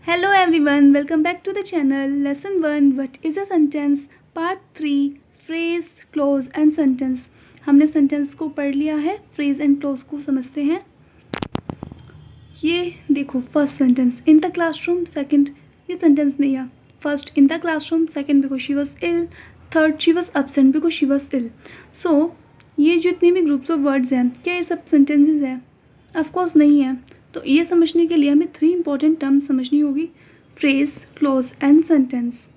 Hello everyone, welcome back to the channel. Lesson 1 What is a sentence? Part 3 Phrase, clause and sentence. हमने sentence को पढ़ लिया है, phrase and close को समझते हैं. ये देखो first sentence in the classroom. Second ये सेंटेंस नहीं है. First in the classroom, second because she was ill, third she was absent because she was ill. So ये जितने भी ग्रुप्स ऑफ वर्ड्स हैं, क्या ये सब सेंटेंसेस हैं? ऑफकोर्स नहीं है. तो ये समझने के लिए हमें 3 इंपॉर्टेंट टर्म्स समझनी होगी: phrase, close and sentence.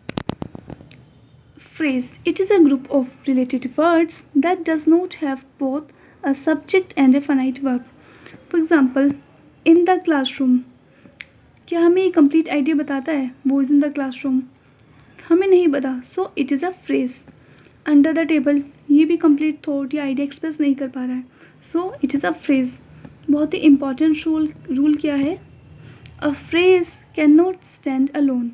Phrase. It is a group of related words that does not have both a subject and a finite verb. For example, in the classroom. क्या हमें ये complete idea बताता है? वो is in the classroom. हमें नहीं पता. So it is a phrase. Under the table. ये भी complete thought या idea express नहीं कर पा रहा है. So it is a phrase. बहुत ही important rule क्या है? A phrase cannot stand alone.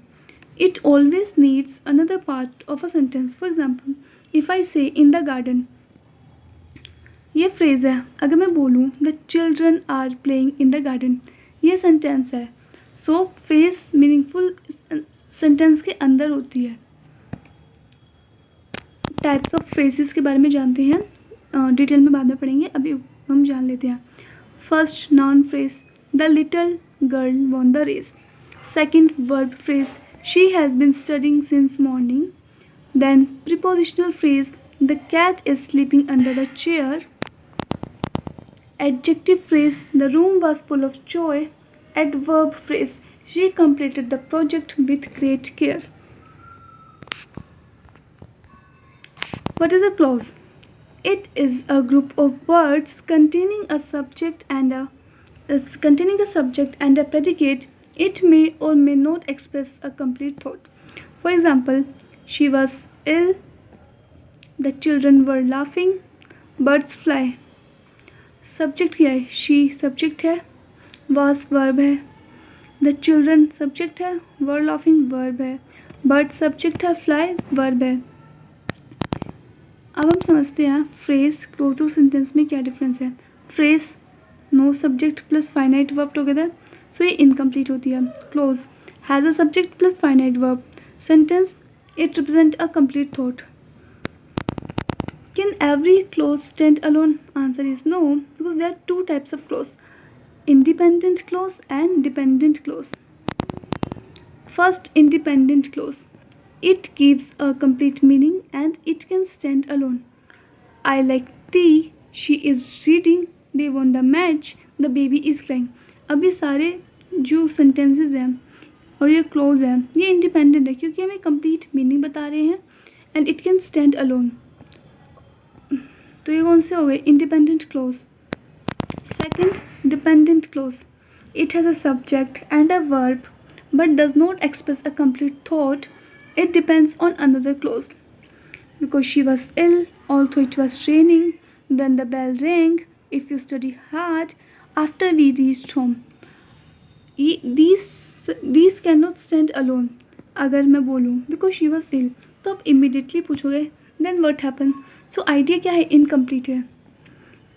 It always needs another part of a sentence. For example, if I say in the garden, ये phrase है. अगर मैं बोलूँ the children are playing in the garden, ये sentence है. So phrase meaningful sentence के अंदर होती है. Types of phrases के बारे में जानते हैं, डिटेल में बाद में पढ़ेंगे. अभी हम जान लेते हैं. First noun phrase, the little girl won the race. Second verb phrase, she has been studying since morning. Then prepositional phrase, the cat is sleeping under the chair. Adjective phrase, the room was full of joy. Adverb phrase, she completed the project with great care. What is a clause? It is a group of words containing a subject and a predicate. It may or may not express a complete thought. For example, she was ill, the children were laughing, birds fly. Subject क्या है? She subject है, was verb है, the children subject है, were laughing verb है, birds subject है, fly verb है. अब हम समझते हैं फ्रेज, क्लोज और सेंटेंस में क्या डिफरेंस है. Phrase no subject plus finite verb together, so ये इनकम्प्लीट होती है. Clause has a subject plus finite verb. Sentence it represent a complete thought. Can every clause stand alone? Answer is no, because there are 2 types of clause: independent clause and dependent clause. First, independent clause. It gives a complete meaning and it can stand alone. I like tea, she is reading, they won the match, the baby is crying. अब ये सारे जो sentences हैं और ये clause है, ये independent है क्योंकि हमें complete meaning बता रहे हैं and it can stand alone. तो ये कौन से हो गए? Independent clause. Second, dependent clause. It has a subject and a verb but does not express a complete thought. It depends on another clause. Because she was ill, although it was raining, then the bell rang, if you study hard, after we reached home. These cannot stand alone. अगर मैं बोलूँ because she was ill, तो आप immediately पूछोगे then what happened? So idea क्या है? Incomplete है.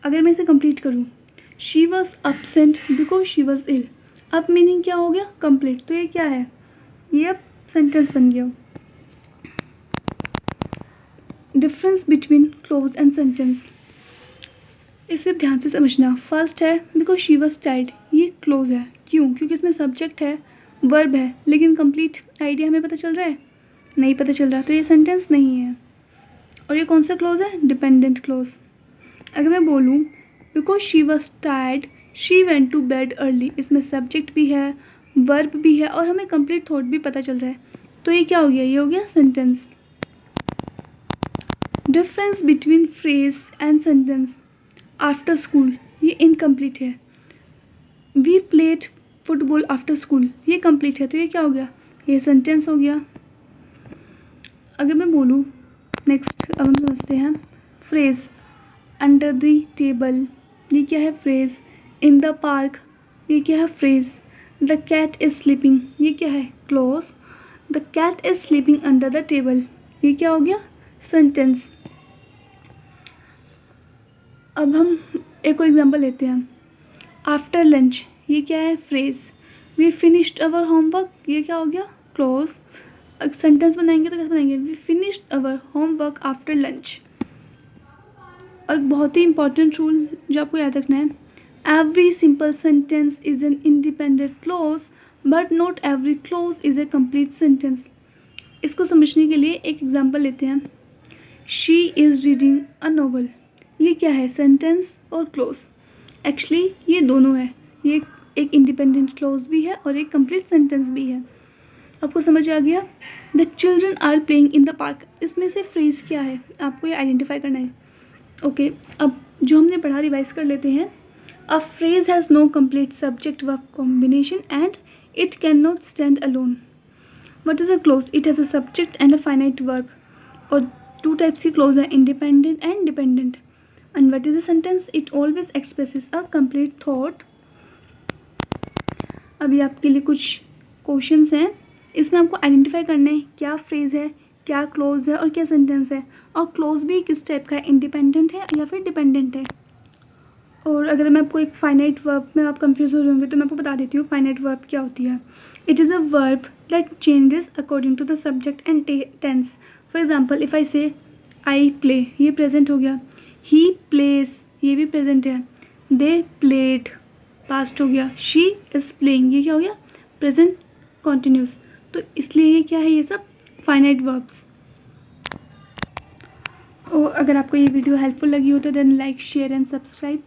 अगर मैं इसे complete करूँ, she was absent because she was ill, अब meaning क्या हो गया? Complete. तो ये क्या है? ये अब sentence बन गया. Difference between close and sentence, इसे ध्यान से समझना. फर्स्ट है बिकॉज शी वॉज टायर्ड, ये क्लोज है. क्यों? क्योंकि इसमें सब्जेक्ट है, वर्ब है, लेकिन कंप्लीट आइडिया हमें पता चल रहा है? नहीं पता चल रहा, तो ये सेंटेंस नहीं है. और ये कौन सा क्लोज है? Dependent clause. अगर मैं बोलूँ because she was tired she went to bed early, इसमें सब्जेक्ट भी है, वर्ब भी है और हमें कंप्लीट थॉट भी पता चल रहा है, तो ये क्या हो गया? ये हो गया sentence. Difference between phrase and sentence. After school, ये इनकम्प्लीट है. We played football after school, ये कंप्लीट है, तो ये क्या हो गया? ये सेंटेंस हो गया. अगर मैं बोलूँ नेक्स्ट, अब हम समझते हैं फ्रेज. अंडर द टेबल, ये क्या है? फ्रेज. इन द पार्क, ये क्या है? Phrase. The cat is sleeping, ये क्या है? Clause. The cat is sleeping under the table, ये क्या हो गया? सेंटेंस. अब हम एक और एग्जांपल लेते हैं. आफ्टर लंच, ये क्या है? Phrase. We finished our homework, ये क्या हो गया, क्लोज। सेंटेंस बनाएंगे तो कैसे बनाएंगे, we finished our homework after lunch. और एक बहुत ही इंपॉर्टेंट रूल जो आपको याद रखना है, every simple sentence is an independent clause but not every close is a complete sentence. इसको समझने के लिए एक एग्जांपल लेते हैं। She is reading a novel, ये क्या है, सेंटेंस और क्लोज। एक्चुअली ये दोनों है, ये एक इंडिपेंडेंट क्लोज भी है और एक कंप्लीट सेंटेंस भी है। आपको समझ आ गया। The children are playing in the park, इसमें से फ्रेज़ क्या है, आपको ये आइडेंटिफाई करना है। ओके, अब जो हमने पढ़ा रिवाइज कर लेते हैं। A phrase has no complete subject verb combination and it can not stand alone. What is a clause, it has a subject and a finite verb. और टू टाइप्स की क्लोज है, independent and dependent. And what is a sentence, it always expresses a complete thought. अभी आपके लिए कुछ questions हैं, इसमें आपको आइडेंटिफाई करना है क्या फ्रेज है, क्या क्लोज है और क्या सेंटेंस है, और क्लोज भी किस टाइप का है, इंडिपेंडेंट है या फिर डिपेंडेंट है। और अगर मैं आपको एक फाइनाइट वर्ब में आप कंफ्यूज हो जाओगे तो मैं आपको बता देती हूँ फाइनाइट वर्ब क्या होती है। It is a verb that changes according to the subject and tense. For example if I say I play, ये प्रेजेंट हो गया। ही प्लेस, ये भी प्रेजेंट है। दे प्लेड, पास्ट हो गया। शी इज़ प्लेइंग, ये क्या हो गया, प्रेजेंट कॉन्टिन्यूस। तो इसलिए ये क्या है, ये सब फाइनाइट वर्ब्स। और अगर आपको ये वीडियो हेल्पफुल लगी हो तो then like, share and subscribe.